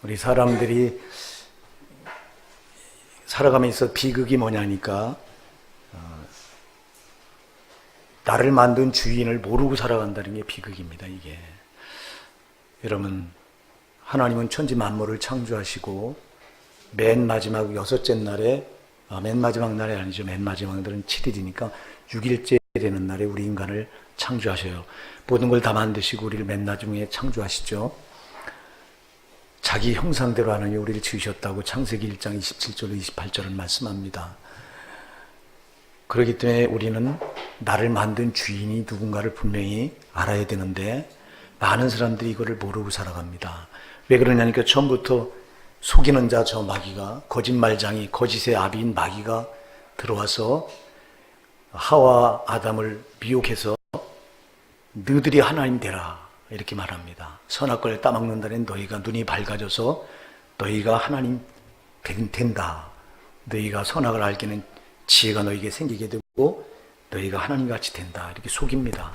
우리 사람들이 살아가면서 비극이 뭐냐니까 나를 만든 주인을 모르고 살아간다는 게 비극입니다. 이게 여러분, 하나님은 천지 만물을 창조하시고 맨 마지막 여섯째 날에 맨 마지막 날이 아니죠. 맨 마지막 날은 7일이니까 6일째 되는 날에 우리 인간을 창조하셔요. 모든 걸 다 만드시고 우리를 맨 나중에 창조하시죠. 자기 형상대로 하나님이 우리를 지으셨다고 창세기 1장 27절로 28절을 말씀합니다. 그렇기 때문에 우리는 나를 만든 주인이 누군가를 분명히 알아야 되는데 많은 사람들이 이거를 모르고 살아갑니다. 왜 그러냐니까 처음부터 속이는 자 저 마귀가, 거짓말장이, 거짓의 아비인 마귀가 들어와서 하와 아담을 미혹해서 너희들이 하나님 되라 이렇게 말합니다. 선악과를 따먹는다는 너희가 눈이 밝아져서 너희가 하나님 된다. 너희가 선악을 알게는 지혜가 너희에게 생기게 되고 너희가 하나님같이 된다. 이렇게 속입니다.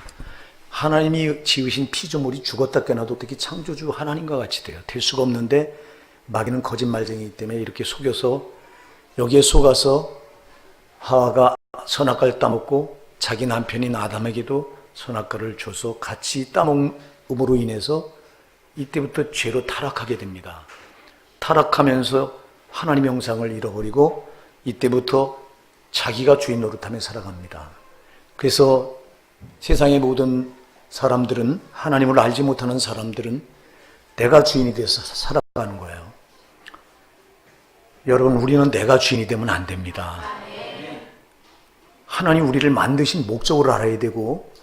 하나님이 지으신 피조물이 죽었다 깨어나도 어떻게 창조주 하나님과 같이 돼요? 될 수가 없는데 마귀는 거짓말쟁이기 때문에 이렇게 속여서 여기에 속아서 하와가 선악과를 따먹고 자기 남편인 아담에게도 선악과를 줘서 같이 따먹음으로 인해서 이때부터 죄로 타락하게 됩니다. 타락하면서 하나님의 형상을 잃어버리고 이때부터 자기가 주인 노릇하며 살아갑니다. 그래서 세상의 모든 사람들은, 하나님을 알지 못하는 사람들은 내가 주인이 돼서 살아가는 거예요. 여러분, 우리는 내가 주인이 되면 안 됩니다. 하나님 우리를 만드신 목적을 알아야 되고,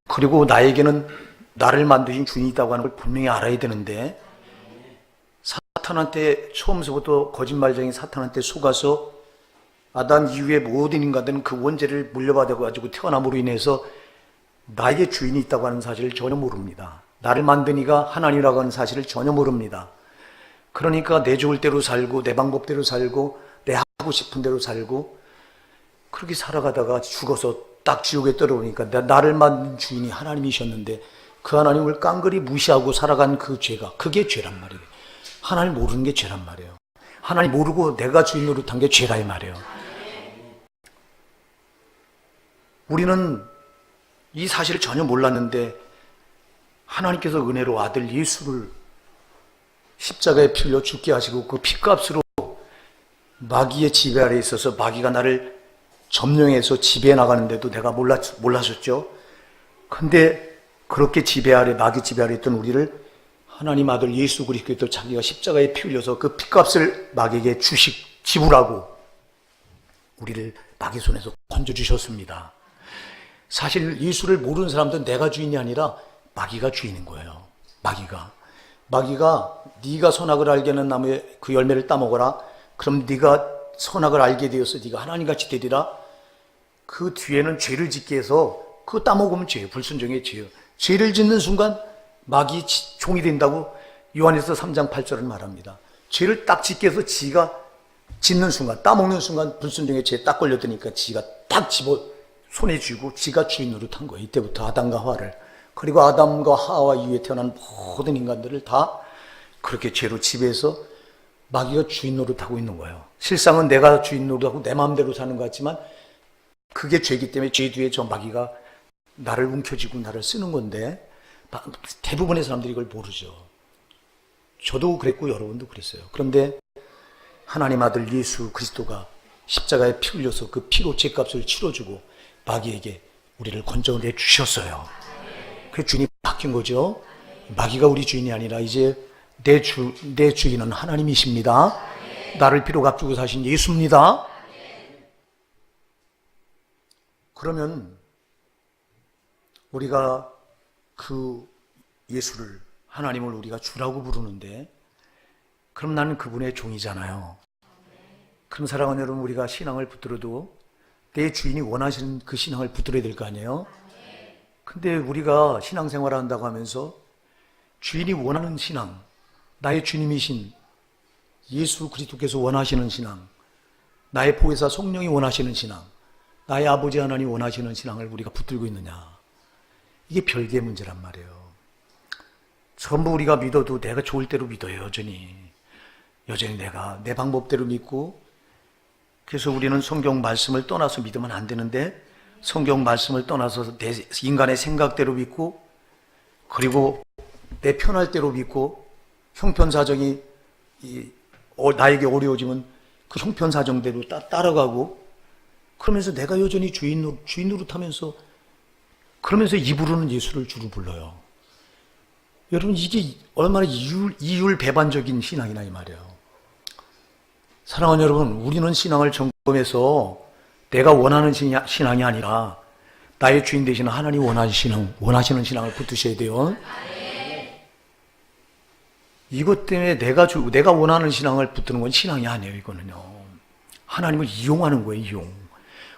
그리고 나에게는 나를 만드신 주인이 있다고 하는 걸 분명히 알아야 되는데, 사탄한테, 처음서부터 거짓말쟁이 사탄한테 속아서 아담 이후에 모든 인간들은 그 원죄를 물려받아가지고 태어남으로 인해서 나에게 주인이 있다고 하는 사실을 전혀 모릅니다. 나를 만든 이가 하나님이라고 하는 사실을 전혀 모릅니다. 그러니까 내 좋을 대로 살고 내 방법대로 살고 내 하고 싶은 대로 살고 그렇게 살아가다가 죽어서 딱 지옥에 떨어오니까 나를 만든 주인이 하나님이셨는데 그 하나님을 깡그리 무시하고 살아간 그 죄가, 그게 죄란 말이에요. 하나님 모르는 게 죄란 말이에요. 하나님 모르고 내가 주인 노릇한 게 죄다 이 말이에요. 우리는 이 사실을 전혀 몰랐는데 하나님께서 은혜로 아들 예수를 십자가에 피 흘려 죽게 하시고 그 피값으로 마귀의 지배 아래 있어서 마귀가 나를 점령해서 지배해 나가는데도 내가 몰랐었죠. 근데 그렇게 지배 아래, 마귀 지배 아래 있던 우리를 하나님 아들 예수 그리스도 자기가 십자가에 피 흘려서 그 피값을 마귀에게 지불하고 우리를 마귀 손에서 건져주셨습니다. 사실 예수를 모르는 사람들은 내가 주인이 아니라 마귀가 주인인 거예요. 마귀가 네가 선악을 알게 하는 나무의 그 열매를 따먹어라. 그럼 네가 선악을 알게 되어서 네가 하나님같이 되리라. 그 뒤에는 죄를 짓게 해서 그거 따먹으면 죄예요. 불순종의 죄예요. 죄를 짓는 순간 마귀 종이 된다고 요한일서 3장 8절을 말합니다. 죄를 딱 짓게 해서 지가 짓는 순간, 따먹는 순간 불순종의 죄에 딱 걸려드니까 지가 딱 집어 손에 쥐고 지가 주인 노릇한 거예요. 이때부터 아담과 하와를. 그리고 아담과 하와 이후에 태어난 모든 인간들을 다 그렇게 죄로 지배해서 마귀가 주인 노릇하고 있는 거예요. 실상은 내가 주인 노릇하고 내 마음대로 사는 것 같지만 그게 죄이기 때문에 죄 뒤에 저 마귀가 나를 움켜쥐고 나를 쓰는 건데 대부분의 사람들이 이걸 모르죠. 저도 그랬고 여러분도 그랬어요. 그런데 하나님 아들 예수 그리스도가 십자가에 피 흘려서 그 피로 죄값을 치러주고 마귀에게 우리를 건져내 주셨어요. 그 주인이 바뀐 거죠. 마귀가 우리 주인이 아니라 이제 내 주인은 하나님이십니다. 나를 피로 값주고 사신 예수입니다. 그러면 우리가 그 예수를, 하나님을 우리가 주라고 부르는데 그럼 나는 그분의 종이잖아요. 그럼 사랑하는 여러분, 우리가 신앙을 붙들어도 내 주인이 원하시는 그 신앙을 붙들어야 될 거 아니에요? 근데 우리가 신앙생활을 한다고 하면서 주인이 원하는 신앙, 나의 주님이신 예수 그리스도께서 원하시는 신앙, 나의 보혜사 성령이 원하시는 신앙, 나의 아버지 하나님이 원하시는 신앙을 우리가 붙들고 있느냐, 이게 별개의 문제란 말이에요. 전부 우리가 믿어도 내가 좋을 대로 믿어요, 여전히. 여전히 내가 내 방법대로 믿고, 그래서 우리는 성경 말씀을 떠나서 믿으면 안 되는데 성경 말씀을 떠나서 내 인간의 생각대로 믿고, 그리고 내 편할 대로 믿고, 형편사정이 나에게 어려워지면 그 형편사정대로 따라가고, 그러면서 내가 여전히 주인 노릇하면서, 그러면서 입으로는 예수를 주로 불러요. 여러분, 이게 얼마나 이율배반적인 신앙이나 이 말이에요. 사랑하는 여러분, 우리는 신앙을 점검해서 내가 원하는 신앙이 아니라 나의 주인 되시는 하나님 원하시는 신앙을 붙드셔야 돼요. 이것 때문에 내가 원하는 신앙을 붙드는 건 신앙이 아니에요. 이거는요, 하나님을 이용하는 거예요. 이용.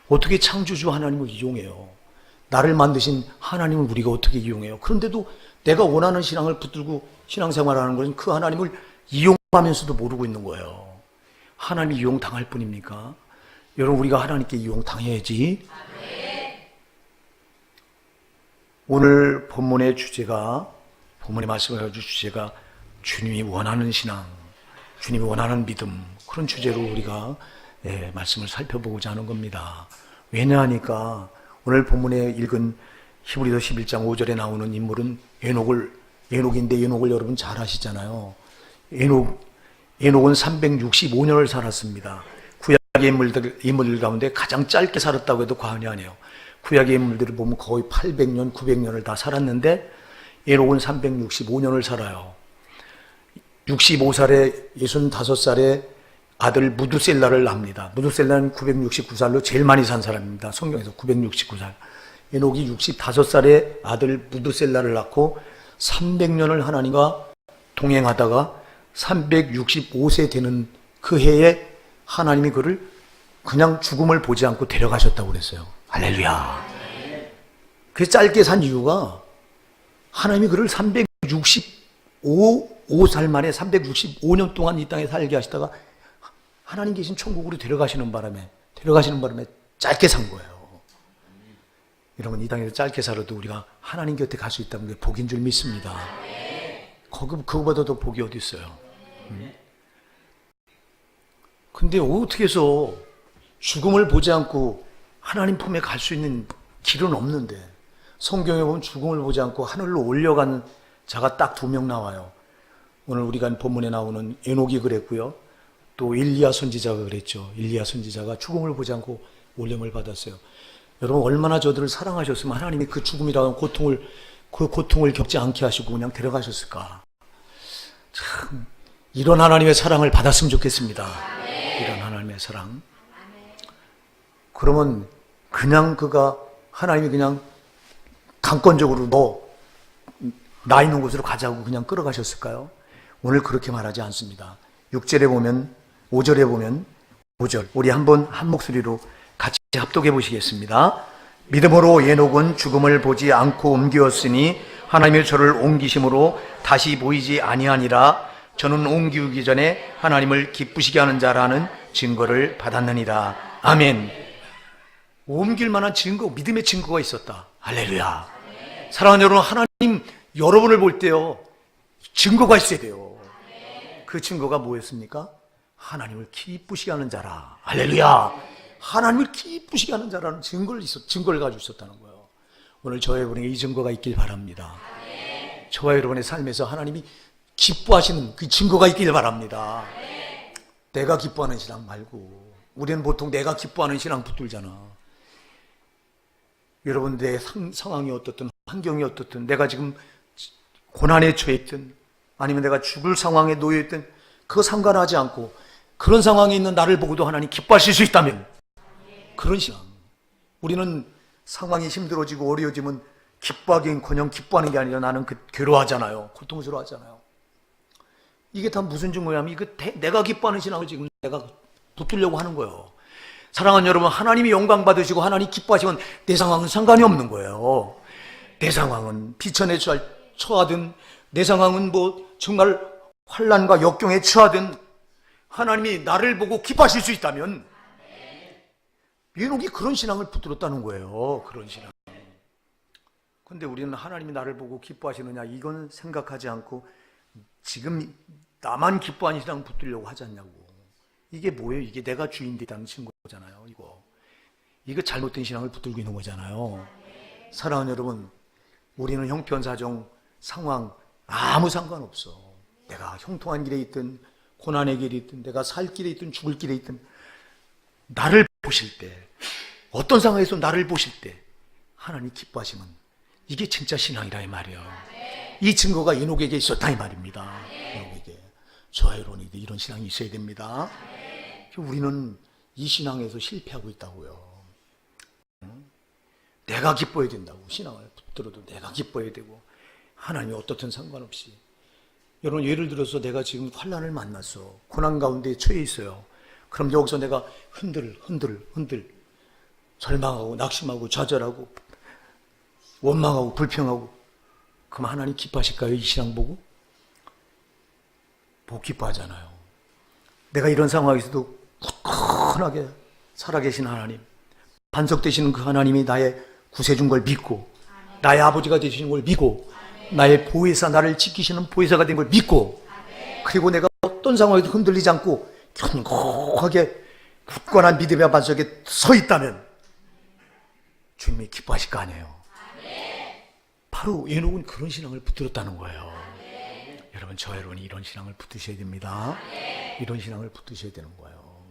어떻게 창조주 하나님을 이용해요? 나를 만드신 하나님을 우리가 어떻게 이용해요? 그런데도 내가 원하는 신앙을 붙들고 신앙생활하는 것은 그 하나님을 이용하면서도 모르고 있는 거예요. 하나님이 이용당할 뿐입니까? 여러분, 우리가 하나님께 이용당해야지. 오늘 본문의 말씀을 가지고 주제가 주님이 원하는 신앙, 주님이 원하는 믿음, 그런 주제로 우리가 말씀을 살펴보고자 하는 겁니다. 왜냐하니까 오늘 본문에 읽은 히브리서 11장 5절에 나오는 인물은 에녹인데, 에녹을 여러분 잘 아시잖아요. 에녹은 365년을 살았습니다. 구약의 인물들 가운데 가장 짧게 살았다고 해도 과언이 아니에요. 구약의 인물들을 보면 거의 800년, 900년을 다 살았는데 에녹은 365년을 살아요. 65살에 65살에 아들 무두셀라를 낳습니다. 무두셀라는 969살로 제일 많이 산 사람입니다. 성경에서 969살. 에녹이 65살에 아들 무두셀라를 낳고 300년을 하나님과 동행하다가 365세 되는 그 해에 하나님이 그를 그냥 죽음을 보지 않고 데려가셨다고 그랬어요. 할렐루야. 그 짧게 산 이유가 하나님이 그를 365살 만에 365년 동안 이 땅에 살게 하시다가 하나님 계신 천국으로 데려가시는 바람에 짧게 산 거예요. 여러분, 이 땅에서 짧게 살아도 우리가 하나님 곁에 갈 수 있다는 게 복인 줄 믿습니다. 그거보다 더 복이 어디 있어요? 근데 어떻게 해서 죽음을 보지 않고 하나님 품에 갈 수 있는 길은 없는데, 성경에 보면 죽음을 보지 않고 하늘로 올려간 자가 딱 2명 나와요. 오늘 우리가 본문에 나오는 에녹이 그랬고요, 또 일리야 선지자가 그랬죠. 일리야 선지자가 죽음을 보지 않고 올림을 받았어요. 여러분, 얼마나 저들을 사랑하셨으면 하나님이 그 죽음이라는 고통을 겪지 않게 하시고 그냥 데려가셨을까. 참, 이런 하나님의 사랑을 받았으면 좋겠습니다. 이런 하나님의 사랑. 그러면 그냥 하나님이 그냥 강권적으로 나 있는 곳으로 가자고 그냥 끌어가셨을까요? 오늘 그렇게 말하지 않습니다. 6절에 보면, 5절에 보면, 5절 우리 한 목소리로 같이 합독해 보시겠습니다. 믿음으로 에녹은 죽음을 보지 않고 옮기었으니 하나님의 저를 옮기심으로 다시 보이지 아니하니라. 저는 옮기기 전에 하나님을 기쁘시게 하는 자라는 증거를 받았느니라. 아멘. 옮길 만한 증거, 믿음의 증거가 있었다. 할렐루야. 사랑하는 여러분, 하나님 여러분을 볼 때요, 증거가 있어야 돼요. 그 증거가 뭐였습니까? 하나님을 기쁘시게 하는 자라. 할렐루야. 하나님을 기쁘시게 하는 자라는 증거를 가지고 있었다는 거예요. 오늘 저와 여러분에게 이 증거가 있길 바랍니다. 저와 여러분의 삶에서 하나님이 기뻐하시는 그 증거가 있길 바랍니다. 내가 기뻐하는 신앙 말고, 우리는 보통 내가 기뻐하는 신앙 붙들잖아. 여러분, 내 상황이 어떻든 환경이 어떻든, 내가 지금 고난에 처했든 아니면 내가 죽을 상황에 놓여있든 그거 상관하지 않고, 그런 상황에 있는 나를 보고도 하나님 기뻐하실 수 있다면, 그런 신앙. 우리는 상황이 힘들어지고 어려워지면 기뻐하긴커녕 기뻐하는 게 아니라 나는 괴로워하잖아요. 고통스러워하잖아요. 이게 다 무슨 증거냐면, 이거 내가 기뻐하는 신앙을 지금 내가 붙들려고 하는 거예요. 사랑하는 여러분, 하나님이 영광 받으시고 하나님 기뻐하시면 내 상황은 상관이 없는 거예요. 내 상황은 비천에 처하든, 내 상황은 정말 환난과 역경에 처하든, 하나님이 나를 보고 기뻐하실 수 있다면, 에녹이 그런 신앙을 붙들었다는 거예요. 그런 신앙. 근데 우리는 하나님이 나를 보고 기뻐하시느냐, 이건 생각하지 않고 지금 나만 기뻐하는 신앙 붙들려고 하지 않냐고. 이게 뭐예요? 이게 내가 주인 되다는 증거잖아요. 이거 잘못된 신앙을 붙들고 있는 거잖아요. 사랑하는 여러분, 우리는 형편사정 상황 아무 상관없어. 내가 형통한 길에 있든 고난의 길에 있든 내가 살 길에 있든 죽을 길에 있든 나를 보실 때, 어떤 상황에서 나를 보실 때 하나님 기뻐하시면 이게 진짜 신앙이라 이 말이에요. 이 증거가 에녹에게 있었다 이 말입니다. 에녹에게. 저와 여러분에게 이런 신앙이 있어야 됩니다. 우리는 이 신앙에서 실패하고 있다고요. 내가 기뻐야 된다고. 신앙을 붙들어도 내가 기뻐야 되고 하나님이 어떻든 상관없이. 여러분, 예를 들어서 내가 지금 환난을 만났어. 고난 가운데 처해 있어요. 그럼 여기서 내가 흔들 절망하고 낙심하고 좌절하고 원망하고 불평하고, 그럼 하나님 기뻐하실까요? 이 신앙 보고? 못 기뻐하잖아요. 내가 이런 상황에서도 굳건하게 살아계신 하나님, 반석되시는 그 하나님이 나의 구세주인 걸 믿고, 나의 아버지가 되시는 걸 믿고, 나의 보혜사, 나를 지키시는 보혜사가 된 걸 믿고, 그리고 내가 어떤 상황에도 흔들리지 않고 견고하게 굳건한 믿음의 반석에 서 있다면 주님이 기뻐하실 거 아니에요. 바로 에녹은 그런 신앙을 붙들었다는 거예요. 여러분, 저 여러분이 이런 신앙을 붙드셔야 됩니다. 이런 신앙을 붙드셔야 되는 거예요.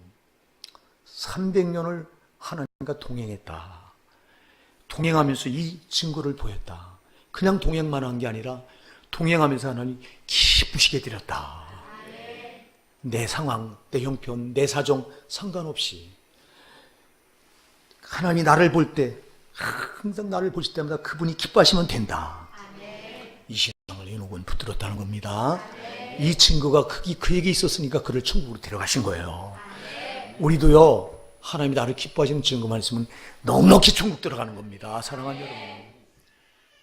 300년을 하나님과 동행했다. 동행하면서 이 증거를 보였다. 그냥 동행만 한 게 아니라 동행하면서 하나님 기쁘시게 드렸다. 내 상황, 내 형편, 내 사정 상관없이 하나님이 나를 볼 때, 항상 나를 보실 때마다 그분이 기뻐하시면 된다. 이 신앙을 에녹은 붙들었다는 겁니다. 이 증거가 그에게 있었으니까 그를 천국으로 데려가신 거예요. 우리도요, 하나님이 나를 기뻐하시는 증거만 있으면 넉넉히 천국 들어가는 겁니다. 사랑하는 여러분,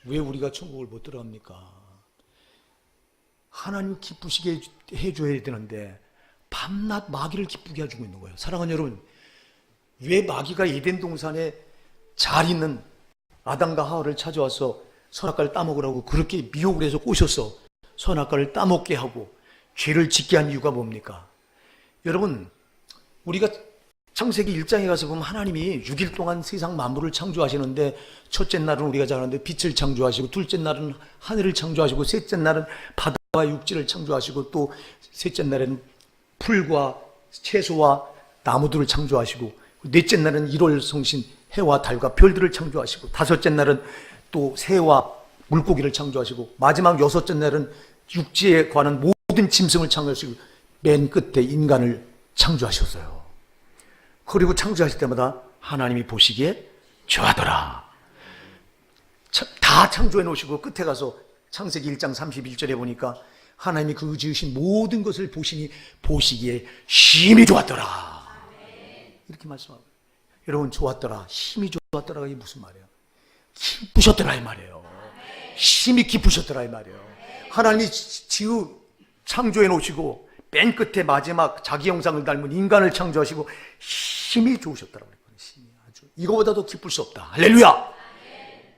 왜 우리가 천국을 못 들어갑니까? 하나님 기쁘시게 해줘야 되는데 밤낮 마귀를 기쁘게 해주고 있는 거예요. 사랑하는 여러분, 왜 마귀가 에덴 동산에 잘 있는 아담과 하와를 찾아와서 선악과를 따먹으라고 그렇게 미혹을 해서 꼬셔서 선악과를 따먹게 하고 죄를 짓게 한 이유가 뭡니까? 여러분, 우리가 창세기 1장에 가서 보면 하나님이 6일 동안 세상 만물을 창조하시는데, 첫째 날은 우리가 잘 아는데 빛을 창조하시고, 둘째 날은 하늘을 창조하시고, 셋째 날은 바다와 육지를 창조하시고, 또 셋째 날에는 풀과 채소와 나무들을 창조하시고, 넷째 날은 1월 성신 해와 달과 별들을 창조하시고, 다섯째 날은 또 새와 물고기를 창조하시고, 마지막 여섯째 날은 육지에 관한 모든 짐승을 창조하시고, 맨 끝에 인간을 창조하셨어요. 그리고 창조하실 때마다 하나님이 보시기에 좋아하더라. 다 창조해 놓으시고 끝에 가서 창세기 1장 31절에 보니까 하나님이 그 지으신 모든 것을 보시기에 심히 좋았더라. 이렇게 말씀하고, 여러분, 좋았더라, 심히 좋았더라가 이게 무슨 말이에요? 기쁘셨더라 이 말이에요. 심히 기쁘셨더라 이 말이에요. 하나님이 창조해 놓으시고 맨 끝에 마지막 자기 형상을 닮은 인간을 창조하시고 심히 좋으셨더라고 그랬거든요. 심히 아주 이거보다도 기쁠 수 없다. 할렐루야.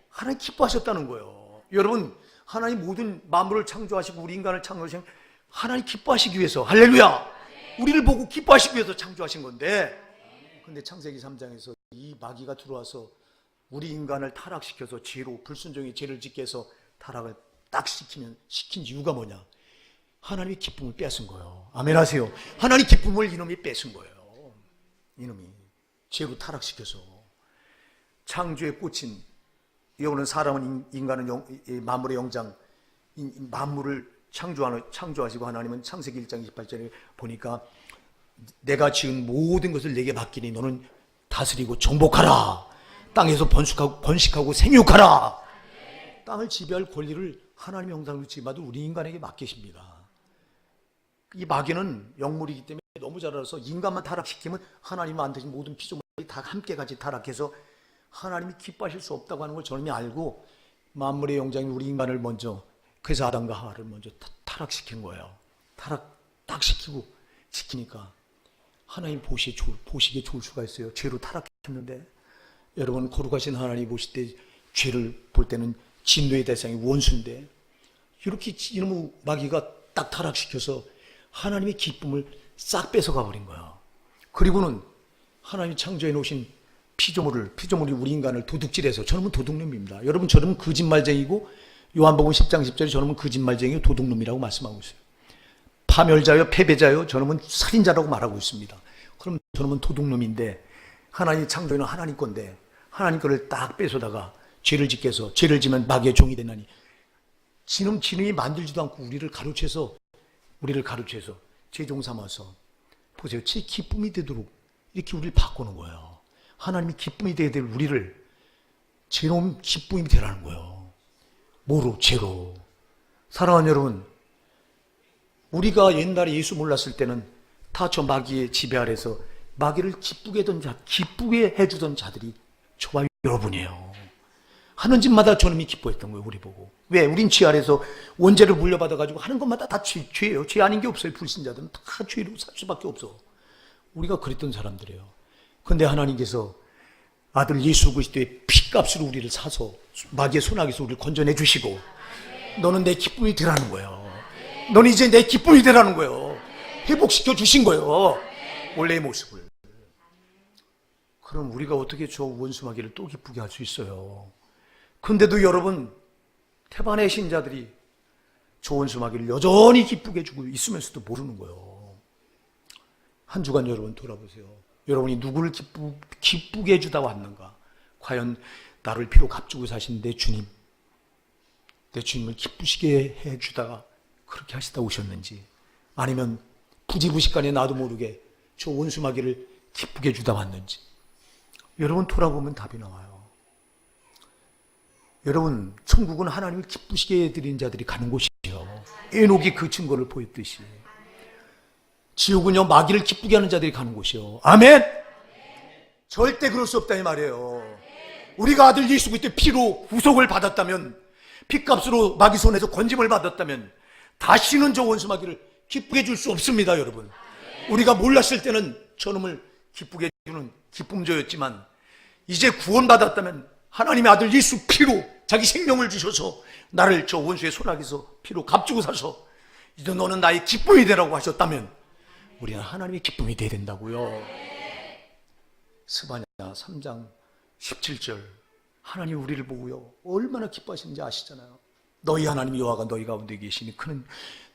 하나님 기뻐하셨다는 거예요. 여러분, 하나님 모든 만물을 창조하시고 우리 인간을 창조하신 하나님 기뻐하시기 위해서, 할렐루야, 우리를 보고 기뻐하시기 위해서 창조하신 건데, 근데 창세기 3장에서 이 마귀가 들어와서 우리 인간을 타락시켜서 죄로, 불순종의 죄를 짓게 해서 타락을 딱 시킨 이유가 뭐냐? 하나님의 기쁨을 뺏은 거예요. 아멘 하세요. 하나님의 기쁨을 이놈이 뺏은 거예요. 이놈이 죄로 타락시켜서. 창조에 꽂힌, 여러분은 사람은, 인간은 만물의 영장, 만물을 창조하시고, 하나님은 창세기 1장 28절에 보니까 내가 지은 모든 것을 내게 맡기니 너는 다스리고 정복하라. 땅에서 번식하고 생육하라. 땅을 지배할 권리를 하나님의 형상으로 지음받은 우리 인간에게 맡기십니다. 이 마귀는 영물이기 때문에 너무 잘 알아서 인간만 타락시키면 하나님 만드신 모든 피조물이 다 함께 같이 타락해서 하나님이 기뻐하실 수 없다고 하는 걸 저놈이 알고 만물의 영장인 우리 인간을 먼저, 그래서 아담과 하와를 먼저 타락시킨 거예요. 타락 딱 시키고 지키니까 하나님 보시기에 좋을 수가 있어요. 죄로 타락했는데, 여러분, 거룩하신 하나님 보실 때 죄를 볼 때는 진노의 대상이 원수인데, 이렇게 이놈의 마귀가 딱 타락시켜서 하나님의 기쁨을 싹 뺏어가 버린 거야. 그리고는 하나님이 창조해 놓으신 피조물이 우리 인간을 도둑질해서 저놈은 도둑놈입니다. 여러분, 저놈은 거짓말쟁이고 요한복음 10장 10절에 저놈은 거짓말쟁이고 도둑놈이라고 말씀하고 있어요. 파멸자요, 패배자요, 저놈은 살인자라고 말하고 있습니다. 그럼 저놈은 도둑놈인데 하나님이 창조해 놓은 하나님 건데 하나님 거를 딱 뺏어다가 죄를 짓게 해서 죄를 지면 마귀의 종이 되나니 지능이 만들지도 않고 우리를 가르쳐서 제종 삼아서 보세요. 제 기쁨이 되도록 이렇게 우리를 바꾸는 거예요. 하나님이 기쁨이 되게 될 우리를 제놈 기쁨이 되라는 거예요. 뭐로? 죄로. 사랑하는 여러분, 우리가 옛날에 예수 몰랐을 때는 다 저 마귀의 지배 아래서 마귀를 기쁘게 해주던 자들이 저와 여러분이에요. 하는 짓마다 저놈이 기뻐했던 거예요. 우리 보고. 왜? 우린 죄 아래서 원죄를 물려받아가지고 하는 것마다 다 죄예요. 죄 아닌 게 없어요. 불신자들은 다 죄로 살 수밖에 없어. 우리가 그랬던 사람들이에요. 그런데 하나님께서 아들 예수 그리스도의 피값으로 우리를 사서 마귀의 손아귀에서 우리를 건져내 주시고 너는 내 기쁨이 되라는 거예요. 너는 이제 내 기쁨이 되라는 거예요. 회복시켜 주신 거예요. 원래의 모습을. 그럼 우리가 어떻게 저 원수 마귀를 또 기쁘게 할 수 있어요? 근데도 여러분, 태반의 신자들이 저 원수 마귀를 여전히 기쁘게 해주고 있으면서도 모르는 거예요. 한 주간 여러분 돌아보세요. 여러분이 누구를 기쁘게 해주다 왔는가? 과연 나를 피로 값주고 사신 내 주님을 기쁘시게 해주다가 그렇게 하시다 오셨는지, 아니면 부지부식간에 나도 모르게 저 원수 마귀를 기쁘게 해주다 왔는지, 여러분 돌아보면 답이 나와요. 여러분, 천국은 하나님을 기쁘시게 해드린 자들이 가는 곳이에요. 에녹이 그 증거를 보였듯이. 지옥은요, 마귀를 기쁘게 하는 자들이 가는 곳이에요. 아멘! 절대 그럴 수 없다 이 말이에요. 우리가 아들 예수 그리스도의 피로 구속을 받았다면, 피값으로 마귀 손에서 건짐을 받았다면 다시는 저 원수 마귀를 기쁘게 해줄 수 없습니다. 여러분, 우리가 몰랐을 때는 저놈을 기쁘게 해주는 기쁨조였지만 이제 구원받았다면 하나님의 아들 예수 피로 자기 생명을 주셔서 나를 저 원수의 손아귀에서 피로 값주고 사서 이제 너는 나의 기쁨이 되라고 하셨다면 우리는 하나님의 기쁨이 되어야 된다고요. 스바냐 3장 17절, 하나님 우리를 보고요 얼마나 기뻐하시는지 아시잖아요. 너희 하나님 여호와가 너희 가운데 계시니 그는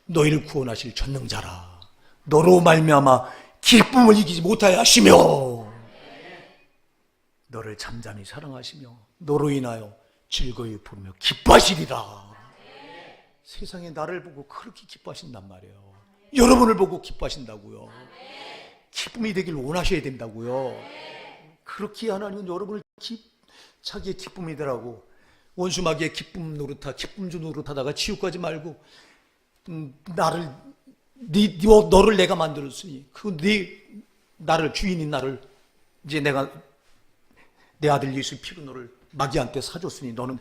너희를 구원하실 전능자라. 너로 말미암아 기쁨을 이기지 못하여 하시며 너를 잠잠히 사랑하시며 너로 인하여 즐거이 부르며 기뻐하시리라. 세상에 나를 보고 그렇게 기뻐하신단 말이에요. 여러분을 보고 기뻐하신다고요. 기쁨이 되길 원하셔야 된다고요. 그렇게 하나님은 여러분을 자기의 기쁨이 되라고, 원수 마귀의 기쁨 주 노릇하다가 지옥 가지 말고 너를 내가 만들었으니 나를 주인인 나를 이제 내가 내 아들 예수 피로 너를 마귀한테 사줬으니 너는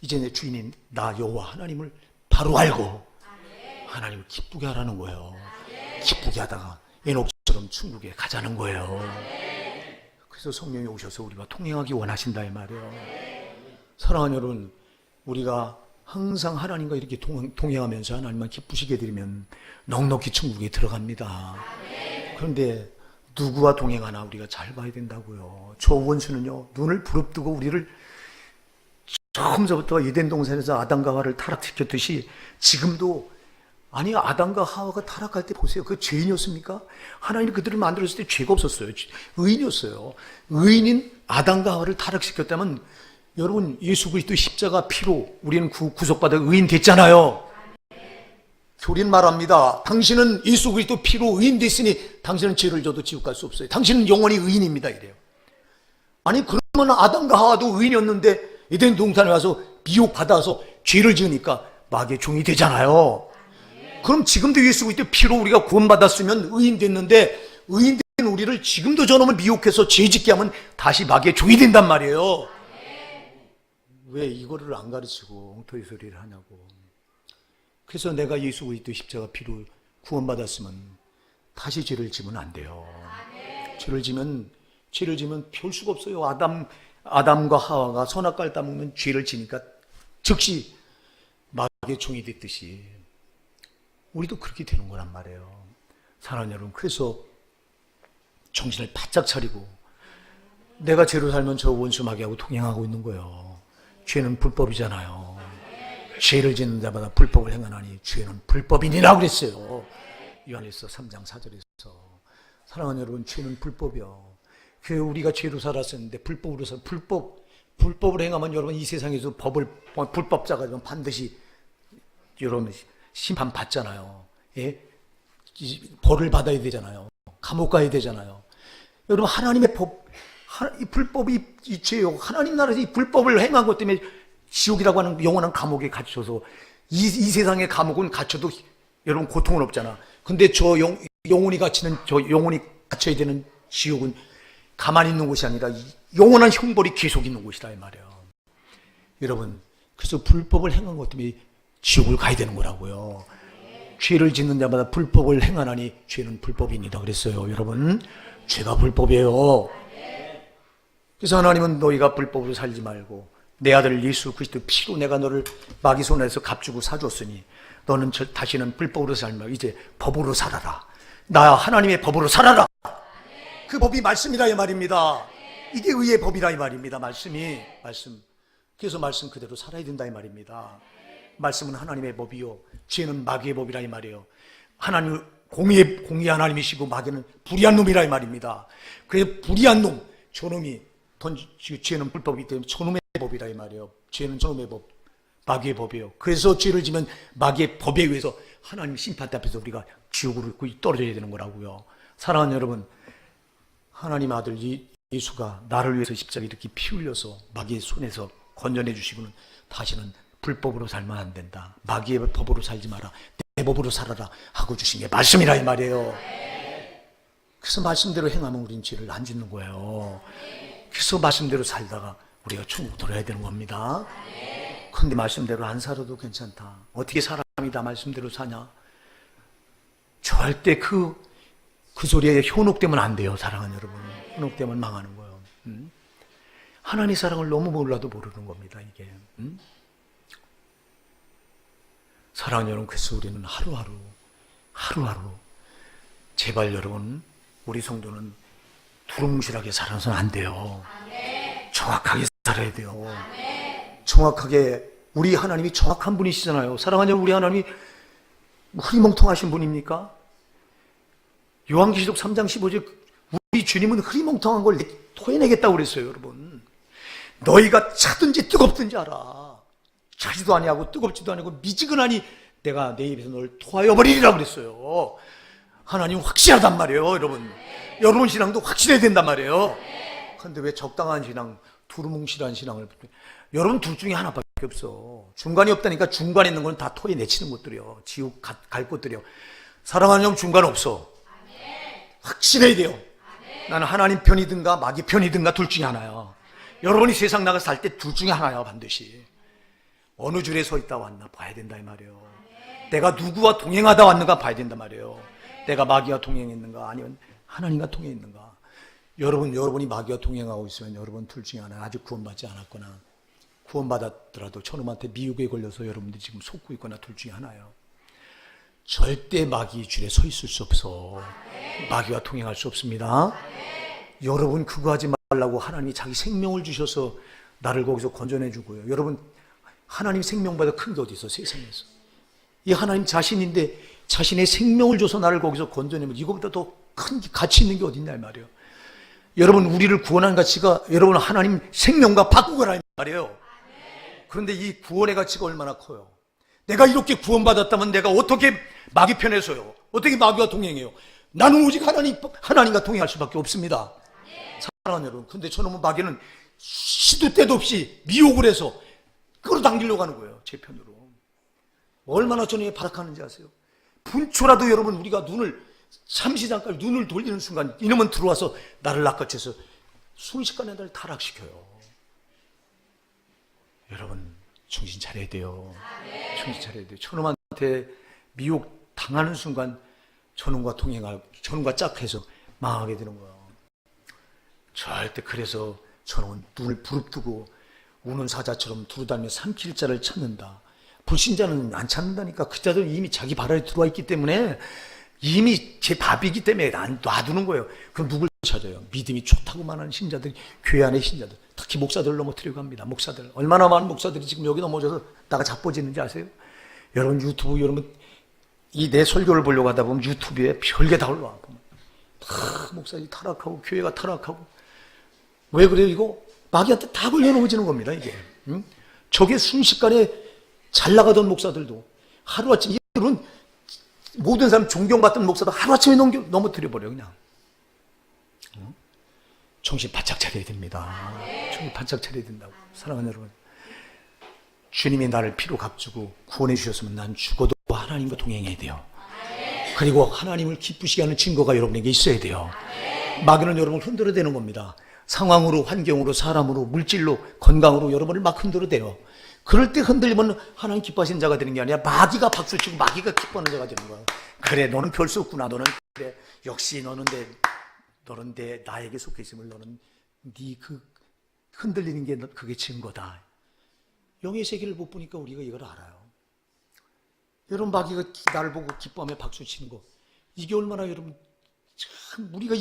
이제 내 주인인 나 여호와 하나님을 바로 알고 하나님을 기쁘게 하라는 거예요. 기쁘게 하다가 에녹처럼 천국에 가자는 거예요. 그래서 성령이 오셔서 우리와 통행하기 원하신다 이 말이에요. 사랑하는 여러분, 우리가 항상 하나님과 이렇게 동행하면서 하나님만 기쁘시게 되면 넉넉히 천국에 들어갑니다. 그런데 누구와 동행하나 우리가 잘 봐야 된다고요. 저 원수는요, 눈을 부릅뜨고 우리를 처음서부터 에덴 동산에서 아담과 하와를 타락시켰듯이 지금도, 아니 아담과 하와가 타락할 때 보세요. 그 죄인이었습니까? 하나님이 그들을 만들었을 때 죄가 없었어요. 의인이었어요. 의인인 아담과 하와를 타락시켰다면 여러분, 예수 그리스도의 십자가 피로 우리는 구속받아 의인 됐잖아요. 교리는 말합니다. 당신은 예수 그리스도 피로 의인 됐으니 당신은 죄를 져도 지옥 갈 수 없어요. 당신은 영원히 의인입니다 이래요. 아니 그러면 아담과 하와도 의인이었는데 에덴 동산에 와서 미혹받아서 죄를 지으니까 마귀의 종이 되잖아요. 그럼 지금도 예수 그리스도 피로 우리가 구원받았으면 의인 됐는데, 의인 된 우리를 지금도 저놈을 미혹해서 죄 짓게 하면 다시 마귀의 종이 된단 말이에요. 왜 이거를 안 가르치고 엉터리 소리를 하냐고. 그래서 내가 예수 그리스도 십자가 피로 구원받았으면 다시 죄를 지면 안 돼요. 죄를 지면 별 수가 없어요. 아담과 하와가 선악과를 따먹는 죄를 지니까 즉시 마귀의 종이 됐듯이 우리도 그렇게 되는 거란 말이에요. 사랑하는 여러분, 그래서 정신을 바짝 차리고 내가 죄로 살면 저 원수 마귀하고 동행하고 있는 거예요. 죄는 불법이잖아요. 죄를 짓는 자마다 불법을 행하나니 죄는 불법이니라 그랬어요. 요한일서 3장 4절에서. 사랑하는 여러분, 죄는 불법이요. 그 우리가 죄로 살았었는데 불법으로 불법을 행하면 여러분 이 세상에서 불법자가 되면 반드시 여러분 심판 받잖아요. 예? 벌을 받아야 되잖아요. 감옥 가야 되잖아요. 여러분 하나님의 이 불법이 이 죄요. 하나님 나라에서 이 불법을 행한 것 때문에 지옥이라고 하는 영원한 감옥에 갇혀서 이 세상의 감옥은 갇혀도 여러분 고통은 없잖아. 근데 저 영혼이 갇혀야 되는 지옥은 가만히 있는 곳이 아니라 영원한 형벌이 계속 있는 곳이라 이 말이에요. 여러분, 그래서 불법을 행한 것 때문에 지옥을 가야 되는 거라고요. 죄를 짓는 자마다 불법을 행하나니 죄는 불법입니다. 그랬어요. 여러분, 죄가 불법이에요. 그래서 하나님은 너희가 불법으로 살지 말고 내 아들 예수 그리스도 피로 내가 너를 마귀 손에서 값주고 사줬으니 너는 다시는 불법으로 살지 말고 이제 법으로 살아라. 나 하나님의 법으로 살아라. 그 법이 말씀이라 이 말입니다. 이게 의의 법이라 이 말입니다. 말씀. 그래서 말씀 그대로 살아야 된다 이 말입니다. 말씀은 하나님의 법이요, 죄는 마귀의 법이라 이 말이에요. 하나님 공의 하나님이시고 마귀는 불의한 놈이라 이 말입니다. 그래서 불의한 놈, 저놈이 죄는 불법이기 때문에 저놈의 법이라 이 말이에요. 죄는 저놈의 법, 마귀의 법이에요. 그래서 죄를 지면 마귀의 법에 의해서 하나님 심판 앞에서 우리가 지옥으로 떨어져야 되는 거라고요. 사랑하는 여러분, 하나님 아들 예수가 나를 위해서 십자가에 이렇게 피 흘려서 마귀의 손에서 건져내 주시고는 다시는 불법으로 살면 안 된다. 마귀의 법으로 살지 마라. 내 법으로 살아라 하고 주신 게 말씀이라 이 말이에요. 그래서 말씀대로 행하면 우린 죄를 안 짓는 거예요. 그래서 말씀대로 살다가 우리가 천국 돌아야 되는 겁니다. 그런데 말씀대로 안 살아도 괜찮다. 어떻게 사람이 다 말씀대로 사냐? 절대 그 소리에 현혹되면 안 돼요. 사랑하는 여러분. 현혹되면 망하는 거예요. 하나님의 사랑을 너무 몰라도 모르는 겁니다. 이게. 사랑하는 여러분, 그래서 우리는 하루하루 제발 여러분, 우리 성도는 두루뭉실하게 살아서는 안 돼요. 정확하게 살아야 돼요. 정확하게. 우리 하나님이 정확한 분이시잖아요. 사랑하는 여러분, 우리 하나님이 흐리멍텅하신 분입니까? 요한계시록 3장 15절 우리 주님은 흐리멍텅한 걸 토해내겠다고 그랬어요. 여러분, 너희가 차든지 뜨겁든지 알아. 차지도 아니하고 뜨겁지도 아니고 미지근하니 내가 내 입에서 널 토하여 버리리라 그랬어요. 하나님 확실하단 말이에요. 여러분 신앙도 확실해야 된단 말이에요. 그런데 왜 적당한 신앙, 두루뭉실한 신앙을, 여러분 둘 중에 하나밖에 없어. 중간이 없다니까. 중간에 있는 건 다 토해내치는 것들이요, 지옥 갈 것들이요. 사랑하는 형, 중간 없어. 확실해야 돼요. 나는 하나님 편이든가 마귀 편이든가 둘 중에 하나야. 여러분이 세상 나가서 살 때 둘 중에 하나야. 반드시 어느 줄에 서 있다 왔나 봐야 된다 이 말이에요. 내가 누구와 동행하다 왔는가 봐야 된단 말이에요. 내가 마귀와 동행했는가 아니면 하나님과 동행했는가. 여러분이 마귀와 동행하고 있으면 여러분 둘 중에 하나, 아직 구원받지 않았거나 구원받았더라도 저놈한테 미혹에 걸려서 여러분들이 지금 속고 있거나 둘 중에 하나예요. 절대 마귀 줄에 서 있을 수 없어. 마귀와 동행할 수 없습니다. 여러분 그거 하지 말라고 하나님이 자기 생명을 주셔서 나를 거기서 건져내 주고요. 여러분, 하나님 생명보다 큰 게 어디 있어 세상에서. 이 하나님 자신인데 자신의 생명을 줘서 나를 거기서 건져내면 이거보다 더 큰 가치 있는 게 어디 있냐 이 말이에요. 여러분, 우리를 구원한 가치가 여러분 하나님 생명과 바꾸거라 이 말이에요. 그런데 이 구원의 가치가 얼마나 커요. 내가 이렇게 구원받았다면 내가 어떻게 마귀 편에 서요? 어떻게 마귀와 동행해요? 나는 오직 하나님과 동행할 수밖에 없습니다. 사랑하는 여러분, 근데 저놈의 마귀는 시도 때도 없이 미혹을 해서 끌어당기려고 하는 거예요. 제 편으로. 얼마나 저놈이 발악하는지 아세요? 분초라도 여러분, 우리가 잠시 잠깐 눈을 돌리는 순간 이놈은 들어와서 나를 낚아채서 순식간에 나를 타락시켜요. 여러분, 정신 차려야 돼요. 정신 차려야 돼요. 저놈한테 미혹 당하는 순간 저놈과 동행하고 저놈과 짝해서 망하게 되는 거예요. 절대. 그래서 저놈은 눈을 부릅뜨고 우는 사자처럼 두루다니며 삼킬 자를 찾는다. 불신자는 안 찾는다니까. 그 자들은 이미 자기 발 안에 들어와 있기 때문에 이미 제 밥이기 때문에 놔두는 거예요. 그럼 누굴 찾아요? 믿음이 좋다고만 하는 신자들이, 교회 안의 신자들, 특히 목사들을 넘어뜨리고 합니다. 목사들, 얼마나 많은 목사들이 지금 여기 넘어져서 나가 자빠지는지 아세요? 여러분 유튜브, 여러분 이 내 설교를 보려고 하다 보면 유튜브에 별게 다 올라와. 다 목사들이 타락하고 교회가 타락하고. 왜 그래요? 이거 마귀한테 다 걸려넘어지는 겁니다. 이게 저게 순식간에 잘 나가던 목사들도 하루아침에, 이런 모든 사람 존경받던 목사도 하루아침에 넘어뜨려 버려 그냥. 정신 바짝 차려야 됩니다. 정신 바짝 차려야 된다고. 사랑하는 여러분, 주님이 나를 피로 값주고 구원해 주셨으면 난 죽어도 하나님과 동행해야 돼요. 그리고 하나님을 기쁘시게 하는 증거가 여러분에게 있어야 돼요. 마귀는 여러분을 흔들어대는 겁니다. 상황으로, 환경으로, 사람으로, 물질로, 건강으로 여러분을 막 흔들어대요. 그럴 때 흔들리면 하나님 기뻐하시는 자가 되는 게 아니라 마귀가 박수치고 마귀가 기뻐하는 자가 되는 거예요. 그래, 너는 별 수 없구나. 너는 그래, 역시 너는 내 나에게 속해 있음을, 너는 네 그 흔들리는 게 그게 증거다. 영의 세계를 못 보니까 우리가 이걸 알아요. 여러분, 마귀가 나를 보고 기뻐하며 박수치는 거, 이게 얼마나 여러분, 참 우리가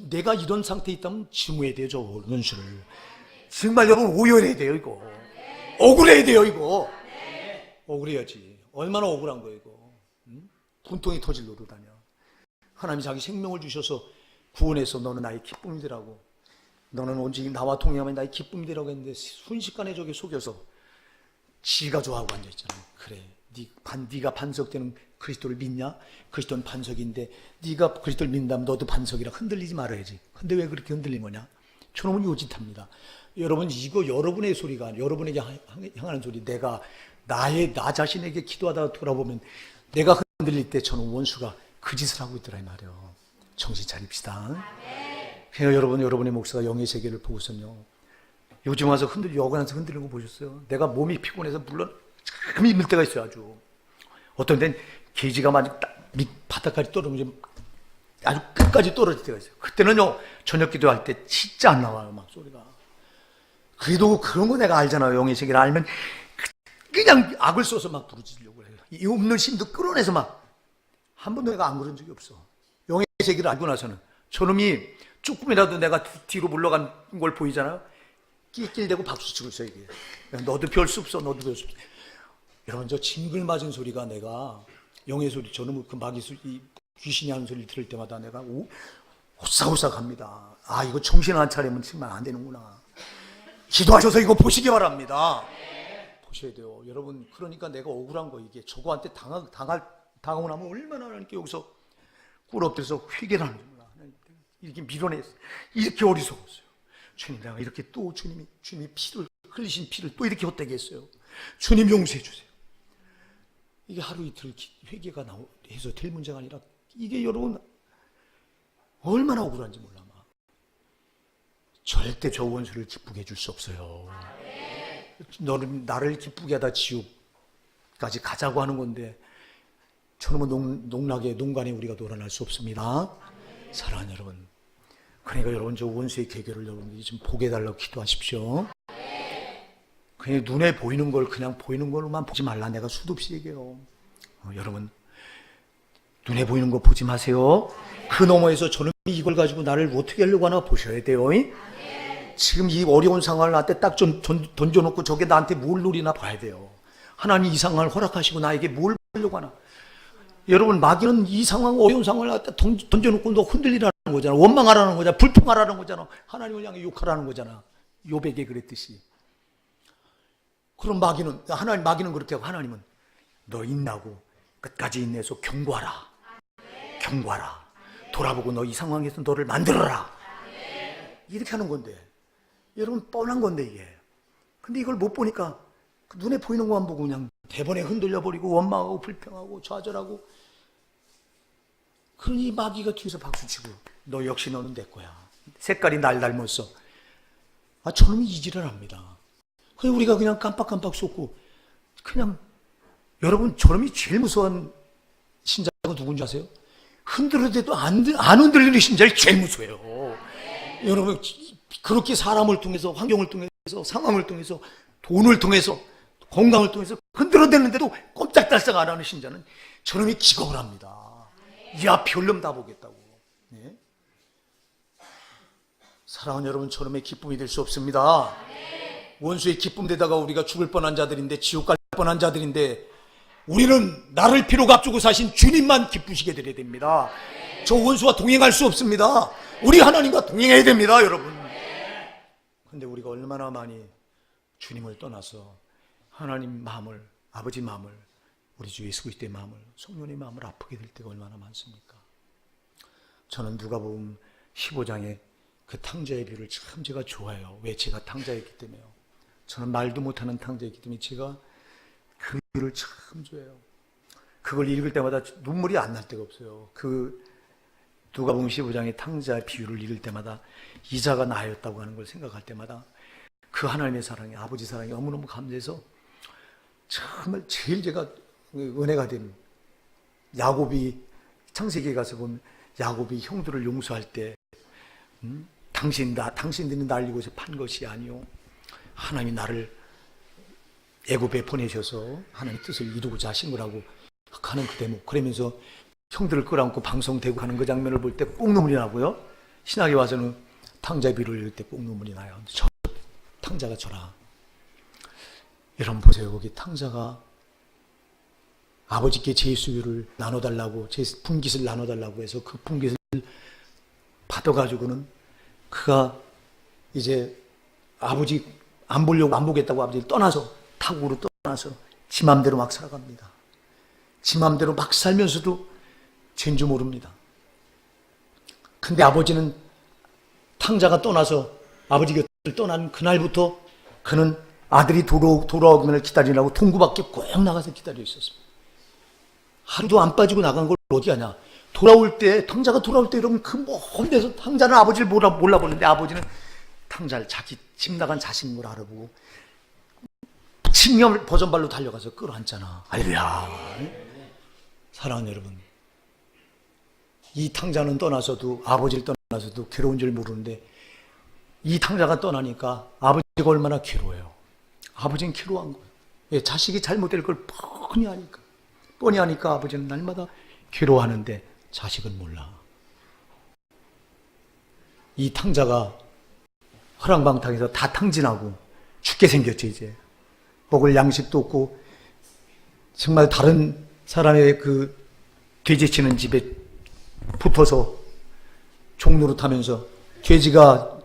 내가 이런 상태에 있다면 증오해야 돼요. 저 원수를 정말 여러분 오열해야 돼요. 이거 억울해야 돼요. 이거 억울해야지. 얼마나 억울한 거예요 이거. 분통이 터질 노릇하냐. 하나님이 자기 생명을 주셔서 구원해서 너는 나의 기쁨이라고, 너는 온전히 나와 동행하면 나의 기쁨이라고 했는데 순식간에 저게 속여서 지가 좋아하고 앉아있잖아요. 그래, 네가 반석되는 그리스도를 믿냐? 그리스도는 반석인데 네가 그리스도를 믿는다면 너도 반석이라 흔들리지 말아야지. 근데 왜 그렇게 흔들린 거냐? 저놈은 요짓합니다. 여러분, 이거 여러분의 소리가, 여러분에게 향하는 소리, 나 자신에게 기도하다가 돌아보면 내가 흔들릴 때 저는 원수가 그 짓을 하고 있더라 이 말이에요. 정신 차립시다. 그래서 여러분의 목사가 영의 세계를 보고서는요, 요즘 와서 여관에서 흔들리는 거 보셨어요? 내가 몸이 피곤해서 물론 참 힘들 때가 있어요. 아주 어떤 데는 게지가 막 밑 바닥까지 떨어지면 아주 끝까지 떨어질 때가 있어요. 그때는요, 저녁 기도할 때 진짜 안 나와요, 막 소리가. 그래도 그런 거 내가 알잖아요. 영의 세계를 알면 그냥 악을 써서 막 부르짖으려고 해요. 이 없는 힘도 끌어내서 막. 한 번도 내가 안 그런 적이 없어. 영의 세계를 알고 나서는 저놈이 조금이라도 내가 뒤로 물러간 걸 보이잖아요. 낄낄대고 박수치고 있어요. 이게 너도 별 수 없어, 너도 별 수 없어. 여러분, 저 징글 맞은 소리가, 내가 영의 소리, 저놈의 그 마귀 소리, 귀신이 하는 소리를 들을 때마다 내가 오싹오싹합니다. 아, 이거 정신 안 차리면 정말 안 되는구나. 기도하셔서 이거 보시기 바랍니다. 보셔야 돼요. 여러분, 그러니까 내가 억울한 거, 이게 저거한테 당하고 나면 얼마나 하나님께 여기서 꿇어엎드려서 회개를 하는 거구나. 이렇게 밀어냈어요. 이렇게 어리석었어요. 주님, 내가 이렇게 또 주님이 피를 흘리신 피를 또 이렇게 헛되게 했어요. 주님 용서해 주세요. 이게 하루 이틀 회개가 해서 될 문제가 아니라, 이게 여러분 얼마나 억울한지 몰라. 막. 절대 저 원수를 기쁘게 해줄 수 없어요. 너는 나를 기쁘게 하다 지옥까지 가자고 하는 건데, 저놈은 농간에 우리가 놀아날 수 없습니다. 사랑하는 여러분, 그러니까 여러분, 저 원수의 계계를 여러분들이 좀 보게 해달라고 기도하십시오. 그냥 눈에 보이는 걸, 그냥 보이는 걸로만 보지 말라. 내가 수도 없이 얘기해요. 여러분, 눈에 보이는 거 보지 마세요. 그 너머에서 저놈이 이걸 가지고 나를 어떻게 하려고 하나 보셔야 돼요. 지금 이 어려운 상황을 나한테 딱 좀 던져놓고 저게 나한테 뭘 노리나 봐야 돼요. 하나님 이 상황을 허락하시고 나에게 뭘 하려고 하나. 여러분, 마귀는 이 상황, 어려운 상황을 갖다 던져놓고 너 흔들리라는 거잖아. 원망하라는 거잖아. 불평하라는 거잖아. 하나님을 향해 욕하라는 거잖아. 욥에게 그랬듯이. 그럼 마귀는 그렇게 하고, 하나님은 너 인나고 끝까지 인내해서 경고하라. 경고하라. 돌아보고 너 이 상황에서 너를 만들어라. 이렇게 하는 건데, 여러분 뻔한 건데 이게. 근데 이걸 못 보니까 눈에 보이는 것만 보고 그냥 대번에 흔들려 버리고 원망하고 불평하고 좌절하고. 그러니 마귀가 뒤에서 박수치고, 너 역시 너는 내 거야. 색깔이 날 닮았어. 아, 저놈이 이질을 합니다. 그래서 우리가 그냥 깜빡깜빡 쏟고, 그냥, 여러분, 저놈이 제일 무서운 신자가 누군지 아세요? 흔들어대도 안 흔들리는 신자를 제일 무서워요. 여러분, 그렇게 사람을 통해서, 환경을 통해서, 상황을 통해서, 돈을 통해서, 건강을 통해서 흔들어대는데도 꼼짝달싹 안 하는 신자는 저놈이 기겁을 합니다. 야, 별놈 다 보겠다고. 네? 사랑하는 여러분, 저놈의 기쁨이 될 수 없습니다. 원수의 기쁨되다가 우리가 죽을 뻔한 자들인데, 지옥 갈 뻔한 자들인데, 우리는 나를 피로 앞두고 사신 주님만 기쁘시게 되어야 됩니다. 저 원수와 동행할 수 없습니다. 우리 하나님과 동행해야 됩니다, 여러분. 근데 우리가 얼마나 많이 주님을 떠나서 하나님 마음을, 아버지 마음을, 우리 주 예수 그리스도의 마음을, 성령의 마음을 아프게 될 때가 얼마나 많습니까? 저는 누가복음 15장에 그 탕자의 비유를 참 제가 좋아해요. 왜? 제가 탕자였기 때문에요. 저는 말도 못하는 탕자였기 때문에 제가 그 비유를 참 좋아해요. 그걸 읽을 때마다 눈물이 안 날 때가 없어요. 그 누가복음 15장의 탕자의 비유를 읽을 때마다 이자가 나였다고 하는 걸 생각할 때마다 그 하나님의 사랑이, 아버지 사랑이 너무너무 감사해서 정말 제일 제가 은혜가 된, 야곱이 창세기에 가서 보면 야곱이 형들을 용서할 때 당신들이 날 이곳에 판 것이 아니요 하나님이 나를 애굽에 보내셔서 하나님의 뜻을 이루고자 하신 거라고 하는 그 대목, 그러면서 형들을 끌어안고 방송되고 하는 그 장면을 볼 때 꼭 눈물이 나고요, 신학에 와서는 탕자 비유를 읽을 때 꼭 눈물이 나요. 저 탕자가 저라. 여러분 보세요. 거기 탕자가 아버지께 제수유를 나눠달라고, 분깃을 나눠달라고 해서 그 분깃을 받아가지고는 그가 이제 아버지 안 보려고, 안 보겠다고 아버지를 떠나서, 타국으로 떠나서 지 맘대로 막 살아갑니다. 지 맘대로 막 살면서도 죄인 줄 모릅니다. 근데 아버지는 탕자가 떠나서 아버지 곁을 떠난 그날부터 그는 아들이 돌아오기만을 기다리라고 동구밖에 꼭 나가서 기다려 있었습니다. 하루도 안 빠지고 나간 걸 어디 하냐. 돌아올 때, 탕자가 돌아올 때 여러분 그 먼 데서 탕자는 아버지를 몰라보는데 아버지는 탕자를 자기 집 나간 자식인 걸 알아보고 칭념을 버전발로 달려가서 끌어안잖아. 할렐루야. 사랑하는 여러분, 이 탕자는 떠나서도, 아버지를 떠나서도 괴로운 줄 모르는데 이 탕자가 떠나니까 아버지가 얼마나 괴로워요. 아버지는 괴로워한 거예요. 왜? 자식이 잘못될 걸 뻔히 하니까 아버지는 날마다 괴로워하는데 자식은 몰라. 이 탕자가 허랑방탕에서 다 탕진하고 죽게 생겼죠. 이제 먹을 양식도 없고 정말 다른 사람의 그 돼지치는 집에 붙어서 종노릇하면서 돼지가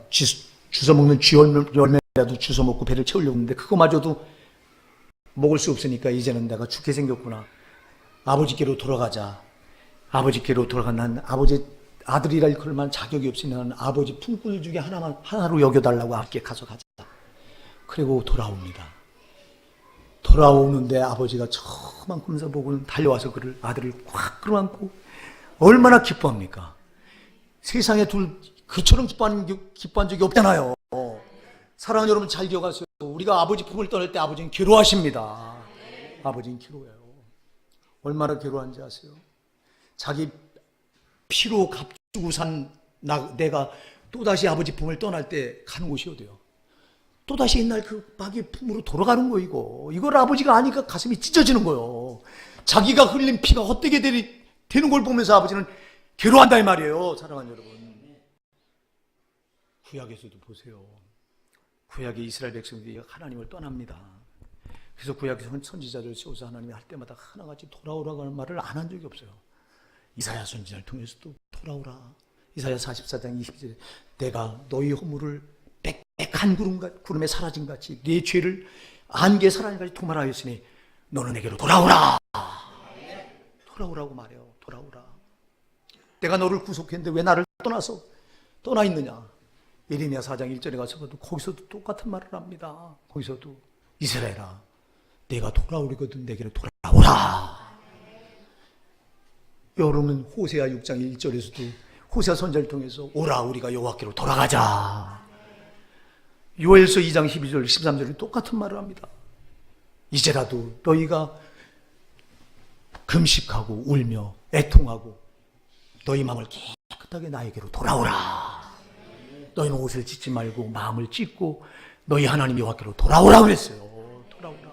주워먹는 쥐 열매라도 주워먹고 배를 채우려고 했는데 그거마저도 먹을 수 없으니까 이제는 내가 죽게 생겼구나. 아버지께로 돌아가자. 아버지께로 돌아간 난 아버지 아들이라 할 만한 자격이 없으니 나는 아버지 품꾼 중에 하나로 여겨달라고 함께 가서 가자. 그리고 돌아옵니다. 돌아오는데 아버지가 저만큼서 보고는 달려와서 그를, 아들을 꽉 끌어안고 얼마나 기뻐합니까? 세상에 그처럼 기뻐한 적이 없잖아요. 사랑하는 여러분 잘 기억하세요. 우리가 아버지 품을 떠날 때 아버지는 괴로워하십니다. 아버지는 괴로워요. 얼마나 괴로워한지 아세요? 자기 피로 값주고 산 내가 또다시 아버지 품을 떠날 때 가는 곳이 어디요? 또다시 옛날 그 마귀의 품으로 돌아가는 거. 이걸 아버지가 아니까 가슴이 찢어지는 거예요. 자기가 흘린 피가 헛되게 되는 걸 보면서 아버지는 괴로워한다 이 말이에요. 사랑하는 여러분, 구약에서도 보세요. 구약의 이스라엘 백성들이 하나님을 떠납니다. 그래서 구약의 선지자들 세워서 하나님이 할 때마다 하나같이 돌아오라고 하는 말을 안 한 적이 없어요. 이사야 선지자를 통해서도 돌아오라. 이사야 44장 22절에 내가 너희 허물을 빽빽한 구름에 사라진 같이 네 죄를 안개에 사라진 같이 도말하였으니 너는 내게로 돌아오라. 돌아오라고 말해요. 돌아오라. 내가 너를 구속했는데 왜 나를 떠나 있느냐. 예레미야 4장 1절에 가서도 거기서도 똑같은 말을 합니다. 거기서도 이스라엘아 내가 돌아오리거든 내게로 돌아오라. 여러분 호세아 6장 1절에서도 호세아 선지자를 통해서 오라 우리가 여호와께로 돌아가자. 요엘서 2장 12절 13절에 똑같은 말을 합니다. 이제라도 너희가 금식하고 울며 애통하고 너희 마음을 깨끗하게 나에게로 돌아오라. 너희는 옷을 찢지 말고 마음을 찢고 너희 하나님 여호와께로 돌아오라 그랬어요. 돌아오라.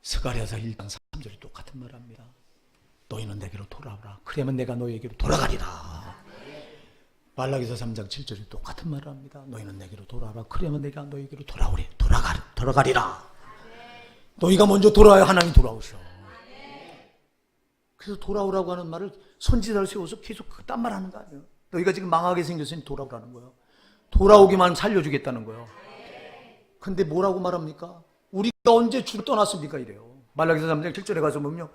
스가랴서 1장 3절에 똑같은 말을 합니다. 너희는 내게로 돌아오라. 그러면 내가 너희에게로 돌아가리라. 말라기서 3장 7절에 똑같은 말을 합니다. 너희는 내게로 돌아오라. 그러면 내가 너희에게로 돌아가리라. 너희가 먼저 돌아와야 하나님이 돌아오셔. 그래서 돌아오라고 하는 말을 선지자를 세워서 계속 딴 말 하는 거 아니에요. 너희가 지금 망하게 생겼으니 돌아오라는 거예요. 돌아오기만 살려주겠다는 거예요. 근데 뭐라고 말합니까? 우리가 언제 주를 떠났습니까? 이래요. 말라기서 3장 7절에 가서 보면요,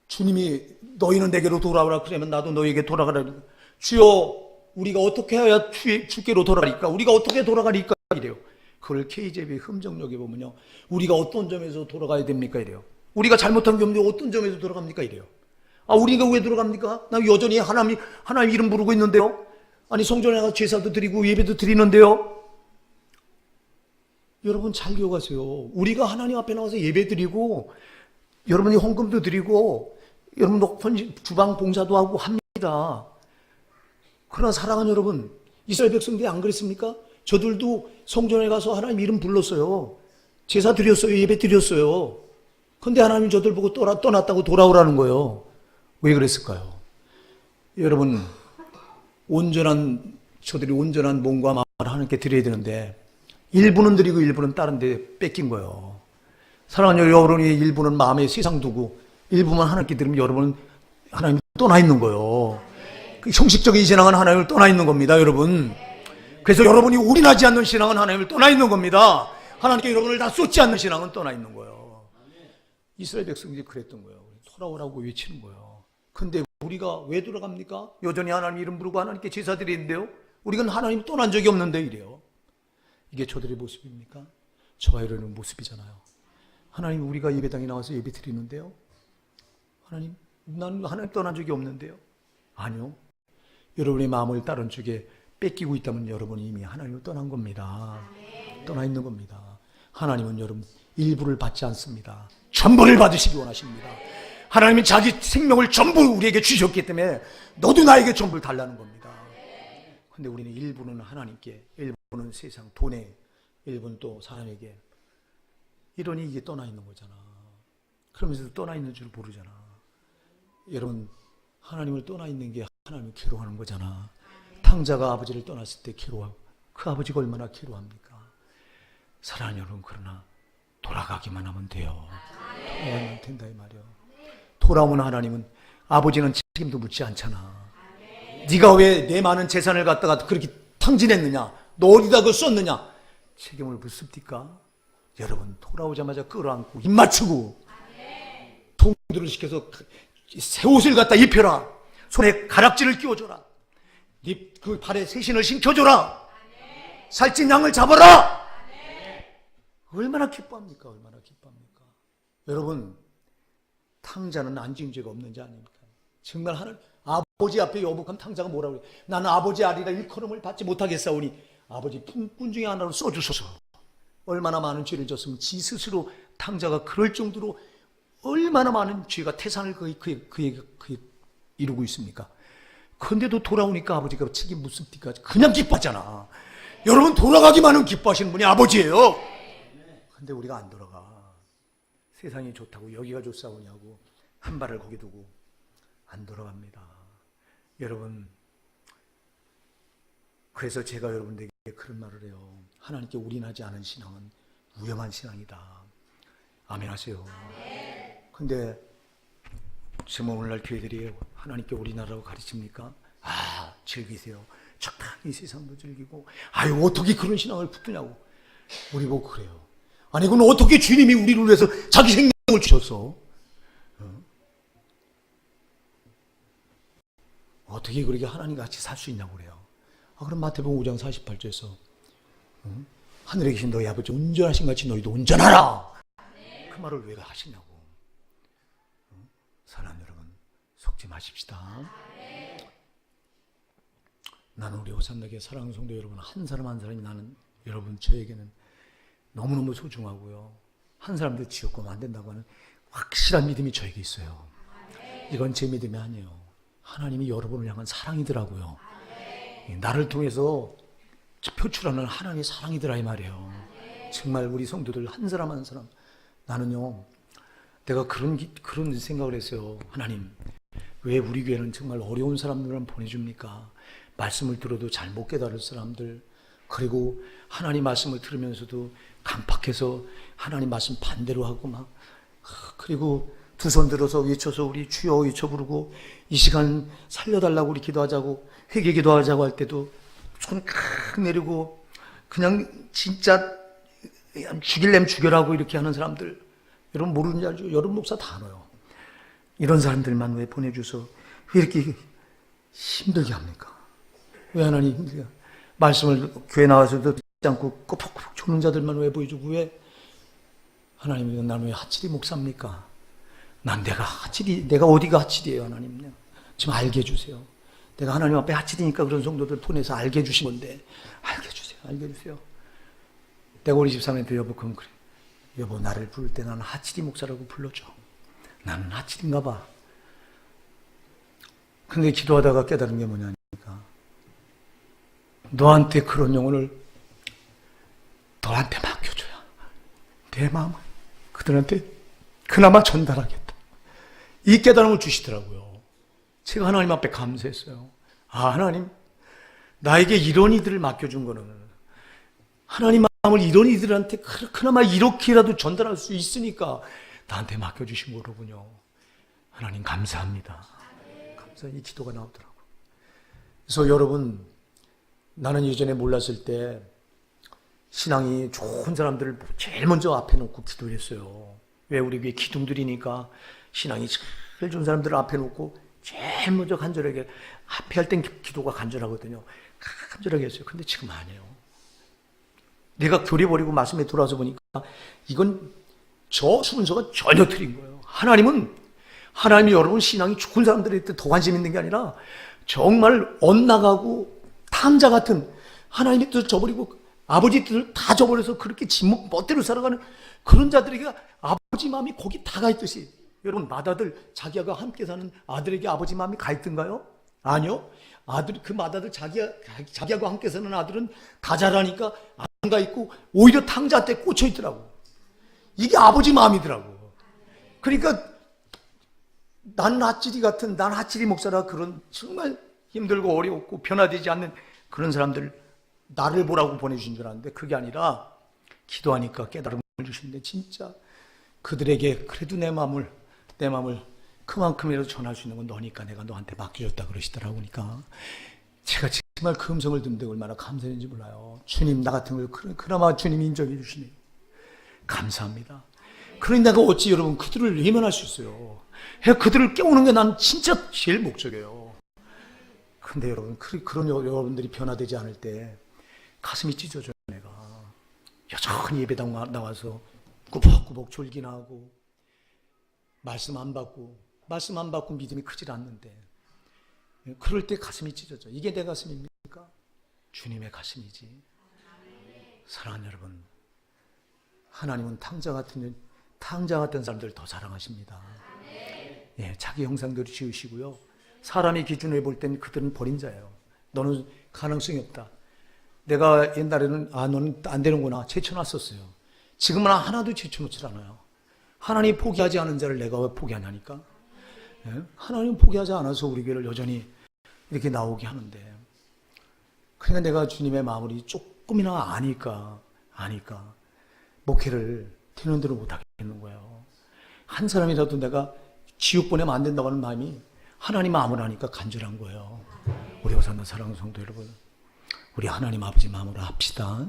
주님이 너희는 내게로 돌아오라. 그러면 나도 너희에게 돌아가라. 주여, 우리가 어떻게 해야 주께로 돌아가리까? 우리가 어떻게 돌아가리까? 이래요. 그걸 KJV 흠정역에 보면요, 우리가 어떤 점에서 돌아가야 됩니까? 이래요. 우리가 잘못한 게 없는데 어떤 점에서 돌아갑니까? 이래요. 아, 우리가 왜 돌아갑니까? 나 여전히 하나님 이름 부르고 있는데요. 아니, 성전에 가서 제사도 드리고 예배도 드리는데요. 여러분 잘 기억하세요. 우리가 하나님 앞에 나와서 예배 드리고 여러분이 헌금도 드리고 여러분도 주방 봉사도 하고 합니다. 그러나 사랑하는 여러분, 이스라엘 백성들이 안 그랬습니까? 저들도 성전에 가서 하나님 이름 불렀어요. 제사 드렸어요. 예배 드렸어요. 근데 하나님이 저들 보고 떠났다고 돌아오라는 거예요. 왜 그랬을까요? 여러분, 저들이 온전한 몸과 마음을 하나님께 드려야 되는데 일부는 드리고 일부는 다른 데 뺏긴 거예요. 사랑하는 여러분이 일부는 마음에 세상 두고 일부만 하나님께 드리면 여러분은 하나님 떠나 있는 거예요. 그 형식적인 신앙은 하나님을 떠나 있는 겁니다, 여러분. 그래서 여러분이 올인하지 않는 신앙은 하나님을 떠나 있는 겁니다. 하나님께 여러분을 다 쏟지 않는 신앙은 떠나 있는 거예요. 이스라엘 백성들이 그랬던 거예요. 돌아오라고 외치는 거예요. 근데 우리가 왜 돌아갑니까? 여전히 하나님 이름 부르고 하나님께 제사 드리는데요. 우리는 하나님 떠난 적이 없는데 이래요. 이게 저들의 모습입니까? 저와 여러분의 모습이잖아요. 하나님, 우리가 예배당에 나와서 예배 드리는데요. 하나님, 나는 하나님 떠난 적이 없는데요. 아니요. 여러분의 마음을 다른 쪽에 뺏기고 있다면 여러분이 이미 하나님을 떠난 겁니다. 떠나 있는 겁니다. 하나님은 여러분 일부를 받지 않습니다. 전부를 받으시기 원하십니다. 하나님은 자기 생명을 전부 우리에게 주셨기 때문에 너도 나에게 전부를 달라는 겁니다. 근데 우리는 일부는 하나님께, 일부는 세상, 돈에, 일부는 또 사람에게. 이러니 이게 떠나 있는 거잖아. 그러면서도 떠나 있는 줄 모르잖아. 여러분, 하나님을 떠나 있는 게 하나님을 괴로워하는 거잖아. 탕자가 아버지를 떠났을 때 괴로워하고 그 아버지가 얼마나 괴로워합니까? 사랑하는 여러분, 그러나 돌아가기만 하면 돼요. 돌아가면 된다 이 말이에요. 돌아오면 하나님은, 아버지는 책임도 묻지 않잖아. 네가 왜 내 많은 재산을 갖다가 그렇게 탕진했느냐? 너 어디다 그걸 썼느냐? 책임을 묻습니까? 여러분, 돌아오자마자 끌어안고 입 맞추고 동들을 시켜서 새 옷을 갖다 입혀라. 손에 가락지를 끼워줘라. 네 그 발에 새신을 신겨줘라. 살찐 양을 잡아라. 얼마나 기뻐합니까? 얼마나 기뻐합니까? 여러분, 탕자는 안진 죄가 없는 자 아닙니까? 정말 하나님, 아버지 앞에 여복한 탕자가 뭐라고 그래요? 나는 아버지 아리라 일컬음을 받지 못하겠사오니 아버지 품꾼 중에 하나로 써주소서. 얼마나 많은 죄를 졌으면 지 스스로 탕자가 그럴 정도로 얼마나 많은 죄가 태산을 그에게 이루고 있습니까? 그런데도 돌아오니까 아버지가 책임 묻습니까? 그냥 기뻐하잖아. 여러분, 돌아가기만 하면 기뻐하시는 분이 아버지예요. 근데 우리가 안 돌아가. 세상이 좋다고 여기가 좋사오냐고 한 발을 거기 두고 안 돌아갑니다. 여러분, 그래서 제가 여러분들에게 그런 말을 해요. 하나님께 올인하지 않은 신앙은 위험한 신앙이다. 아멘 하세요. 근데 지금 오늘날 교회들이 하나님께 올인하라고 가르칩니까? 아, 즐기세요. 적당히 세상도 즐기고. 아유, 어떻게 그런 신앙을 붙드냐고. 우리 보고 그래요. 아니, 그건 어떻게 주님이 우리를 위해서 자기 생명을 주셨어? 어떻게 그렇게 하나님과 같이 살 수 있냐고 그래요. 아, 그럼 마태복음 5장 48절에서 하늘에 계신 너희 아버지 온전하신 같이 너희도 온전하라. 그 말을 왜 하시냐고. 사랑하는 여러분, 속지 마십시다. 나는 우리 호산나게 사랑하는 성도 여러분, 한 사람 한 사람이 나는 여러분 저에게는 너무너무 소중하고요. 한 사람도 지옥 가면 안 된다고 하는 확실한 믿음이 저에게 있어요. 이건 제 믿음이 아니에요. 하나님이 여러분을 향한 사랑이더라고요. 나를 통해서 표출하는 하나님의 사랑이더라 이 말이에요. 정말 우리 성도들 한 사람 한 사람, 나는요, 내가 그런 생각을 했어요. 하나님, 왜 우리 교회는 정말 어려운 사람들만 보내줍니까? 말씀을 들어도 잘 못 깨달을 사람들, 그리고 하나님 말씀을 들으면서도 강팍해서 하나님 말씀 반대로 하고 그리고 두 손 들어서 외쳐서 우리 주여 외쳐 부르고 이 시간 살려달라고 우리 기도하자고 회개 기도하자고 할 때도 손 칵 내리고 그냥 진짜 죽일래면 죽여라고 이렇게 하는 사람들, 여러분 모르는 줄 알죠? 여러분 목사 다 알아요. 이런 사람들만 왜 보내줘서 왜 이렇게 힘들게 합니까? 왜 하나님 힘들게? 말씀을 교회 나와서도 듣지 않고 꼬박꼬박 조는 자들만 왜 보여주고, 왜 하나님, 난 왜 하칠이 목사입니까? 내가 어디가 하칠이에요? 하나님, 지금 알게 해주세요. 내가 하나님 앞에 하칠이니까 그런 성도들 보내서 알게 해주신 건데 알게 해주세요. 내가 우리 집사람한테 여보, 그럼 그래, 여보 나를 부를 때 나는 하칠이 목사라고 불러줘. 나는 하칠인가 봐. 근데 기도하다가 깨달은 게 뭐냐니까, 너한테 그런 영혼을 너한테 맡겨줘야 내 마음을 그들한테 그나마 전달하겠다. 이 깨달음을 주시더라고요. 제가 하나님 앞에 감사했어요. 하나님, 나에게 이런 이들을 맡겨준 거는 하나님 마음을 이런 이들한테 그나마 이렇게라도 전달할 수 있으니까 나한테 맡겨주신 거로군요. 하나님 감사합니다. 이 기도가 나오더라고요. 그래서 여러분, 나는 예전에 몰랐을 때 신앙이 좋은 사람들을 제일 먼저 앞에 놓고 기도했어요. 왜? 우리 교회 기둥들이니까 신앙이 제일 좋은 사람들을 앞에 놓고 제일 먼저 간절하게, 앞에 할 땐 기도가 간절하거든요. 간절하게 했어요. 근데 지금 아니에요. 내가 교리 버리고 말씀에 돌아서 보니까 이건 저 순서가 전혀 틀린 거예요. 하나님이 여러분 신앙이 좋은 사람들한테 더 관심 있는 게 아니라 정말 엇나가고 탕자 같은, 하나님의 뜻을 저버리고 아버지 뜻을 다 저버려서 그렇게 지목 멋대로 살아가는 그런 자들에게 아버지 마음이 거기 다 가 있듯이, 여러분 맏아들, 자기가 함께 사는 아들에게 아버지 마음이 가 있던가요? 아니요. 그 맏아들, 자기하고 함께 사는 아들은 다 잘하니까 안 가 있고 오히려 탕자한테 꽂혀 있더라고. 이게 아버지 마음이더라고. 그러니까 난 하칠이 목사라 그런 정말 힘들고 어렵고 변화되지 않는 그런 사람들 나를 보라고 보내주신 줄 알았는데 그게 아니라 기도하니까 깨달음을 주시는데, 진짜 그들에게 그래도 내 마음을 그만큼이라도 전할 수 있는 건 너니까 내가 너한테 맡겨줬다 그러시더라고. 그러니까 제가 정말 그 음성을 듣는데 얼마나 감사했는지 몰라요. 주님, 나 같은 걸 그나마 주님이 인정해 주시네요. 감사합니다. 그러니 내가 어찌 여러분 그들을 외면할 수 있어요. 그들을 깨우는 게 난 진짜 제일 목적이에요. 근데 여러분, 그런 여러분들이 변화되지 않을 때 가슴이 찢어져요. 내가 여전히 예배당 나와서 꾸벅꾸벅 졸기나 하고 말씀 안 받고 믿음이 크질 않는데, 그럴 때 가슴이 찢어져. 이게 내 가슴입니까? 주님의 가슴이지. 사랑하는 여러분, 하나님은 탕자 같은 사람들을 더 사랑하십니다. 예, 자기 형상대로 지으시고요. 사람의 기준으로 볼 땐 그들은 버린 자예요. 너는 가능성이 없다. 내가 옛날에는 너는 안 되는구나 제쳐놨었어요. 지금은 하나도 제쳐놓질 않아요. 하나님 포기하지 않은 자를 내가 왜 포기하냐니까. 예? 하나님 포기하지 않아서 우리 교회를 여전히 이렇게 나오게 하는데, 그러니까 내가 주님의 마음을 조금이나 아니까 목회를 되는 대로 못하겠는 거예요. 한 사람이라도 내가 지옥 보내면 안 된다고 하는 마음이 하나님 마음을 아니까 간절한 거예요. 우리 오산나 사랑하는 성도 여러분, 우리 하나님 아버지 마음으로 합시다.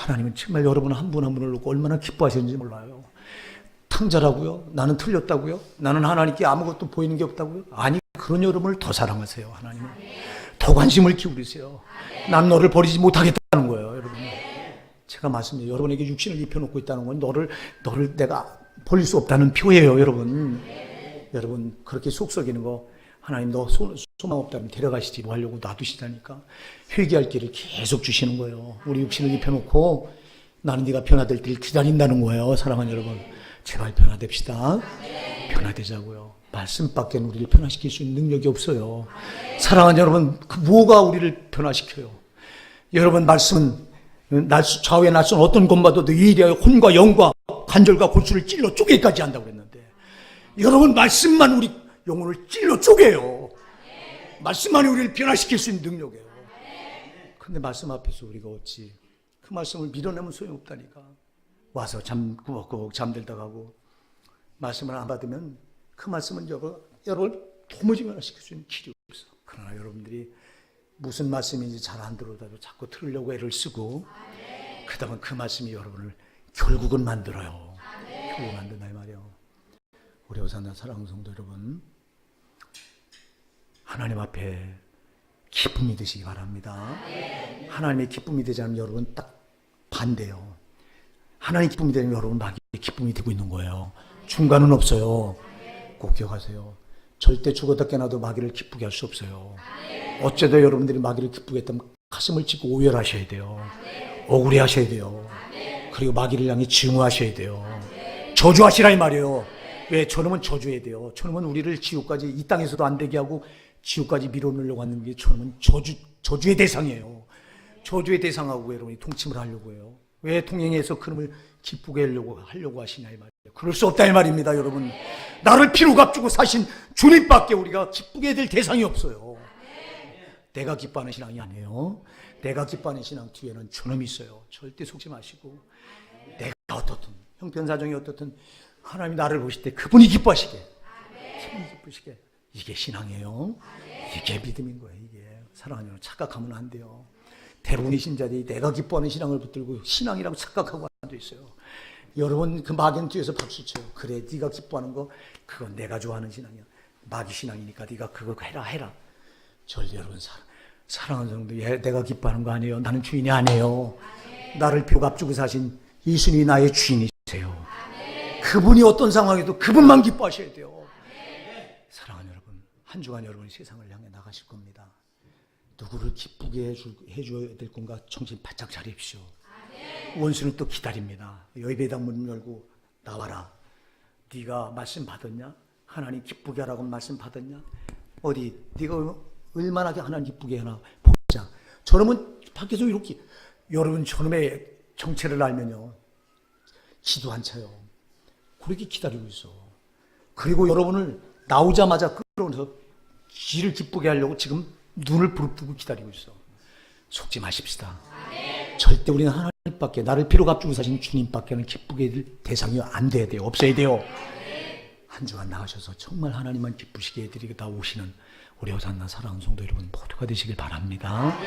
하나님은 정말 여러분 한 분 한 분을 놓고 얼마나 기뻐하시는지 몰라요. 탕자라고요? 나는 틀렸다고요? 나는 하나님께 아무것도 보이는 게 없다고요? 아니, 그런 여러분을 더 사랑하세요. 하나님은 더 관심을 기울이세요. 난 너를 버리지 못하겠다는 거예요. 여러분, 제가 말씀드려요. 여러분에게 육신을 입혀놓고 있다는 건 너를 내가 버릴 수 없다는 표예요. 여러분 그렇게 속 썩이는 거, 하나님 너 소망 없다면 데려가시지 뭐 하려고 놔두시다니까. 회개할 길을 계속 주시는 거예요. 우리 육신을 입혀놓고 나는 네가 변화될 때를 기다린다는 거예요. 사랑하는 여러분, 제발 변화됩시다. 변화되자고요. 말씀밖에 우리를 변화시킬 수 있는 능력이 없어요. 사랑하는 여러분, 그 뭐가 우리를 변화시켜요? 여러분, 말씀은 좌우에 낯선 어떤 것마저도 일하여 혼과 영과 관절과 골수를 찔러 쪼개기까지 한다고 그랬는데, 여러분, 말씀만 우리 영혼을 찔러 쪼개요. 말씀만이 우리를 변화시킬 수 있는 능력이에요. 근데 말씀 앞에서 우리가 어찌 그 말씀을 밀어내면 소용없다니까. 와서 꾸벅꾸벅 잠들다 가고 말씀을 안 받으면 그 말씀은 여러분을 도무지 변화시킬 수 있는 길이 없어. 그러나 여러분들이 무슨 말씀인지 잘 안 들어도 자꾸 들으려고 애를 쓰고 그다음에 그 말씀이 여러분을 결국은 만들어요. 결국 만든다 이 말이에요. 우리 호산나 사랑하는 성도 여러분, 하나님 앞에 기쁨이 되시기 바랍니다. 하나님의 기쁨이 되지 않으면 여러분 딱 반대요. 하나님의 기쁨이 되면 여러분 마귀의 기쁨이 되고 있는 거예요. 중간은 없어요. 꼭 기억하세요. 절대 죽었다 깨나도 마귀를 기쁘게 할 수 없어요. 어째도 여러분들이 마귀를 기쁘게 했다면 가슴을 찢고 오열하셔야 돼요. 억울해하셔야 돼요. 그리고 마귀를 향해 증오하셔야 돼요. 저주하시라 이 말이에요. 왜? 저놈은 저주해야 돼요. 저놈은 우리를 지옥까지, 이 땅에서도 안 되게 하고 지옥까지 밀어넣으려고 하는 게 저놈은 저주의 대상이에요. 저주의 대상하고 여러분이 동침을 하려고 해요. 왜 통행해서 그놈을 기쁘게 하려고 하시냐 이 말이에요. 그럴 수 없다 이 말입니다. 여러분, 나를 피로 값주고 사신 주님밖에 우리가 기쁘게 될 대상이 없어요. 내가 기뻐하는 신앙이 아니에요. 내가 기뻐하는 신앙 뒤에는 저놈이 있어요. 절대 속지 마시고, 내가 어떻든 형편사정이 어떻든 하나님이 나를 보실 때 그분이 기뻐하시게, 기분이 기쁘시게, 이게 신앙이에요. 이게 믿음인 거예요. 이게 사랑하는 여러분, 착각하면 안 돼요. 대부분의 신자들이 내가 기뻐하는 신앙을 붙들고 신앙이라고 착각하고 앉아 있어요. 여러분, 그 마귀는 뒤에서 박수 쳐요. 그래, 네가 기뻐하는 거 그건 내가 좋아하는 신앙이야. 마귀 신앙이니까 네가 그거 해라. 절대 여러분, 사랑하는 성도, 내가 기뻐하는 거 아니에요. 나는 주인이 아니에요. 나를 표 값주고 사신 예수님이 나의 주인이세요. 그분이 어떤 상황에도 그분만 기뻐하셔야 돼요. 사랑하는 여러분, 한 주간 여러분이 세상을 향해 나가실 겁니다. 누구를 기쁘게 해줘야 될 건가 정신 바짝 차리십시오. 원수는 또 기다립니다. 예배당 문 열고 나와라. 네가 말씀 받았냐? 하나님 기쁘게 하라고 말씀 받았냐? 어디 네가 얼마나 하나님 기쁘게 하나 보자. 저놈은 밖에서 이렇게, 여러분 저놈의 정체를 알면요 기도 안 차요. 그렇게 기다리고 있어. 그리고 여러분을 나오자마자 끌어서 지를 기쁘게 하려고 지금 눈을 부릅뜨고 기다리고 있어. 속지 마십시다. 절대 우리는 하나님밖에, 나를 피로 값주고 사신 주님밖에는 기쁘게 될 대상이 안 돼야 돼요. 없어야 돼요. 한 주간 나가셔서 정말 하나님만 기쁘시게 해드리고 다 오시는 우리 호산나 사랑하는 성도 여러분 모두가 되시길 바랍니다.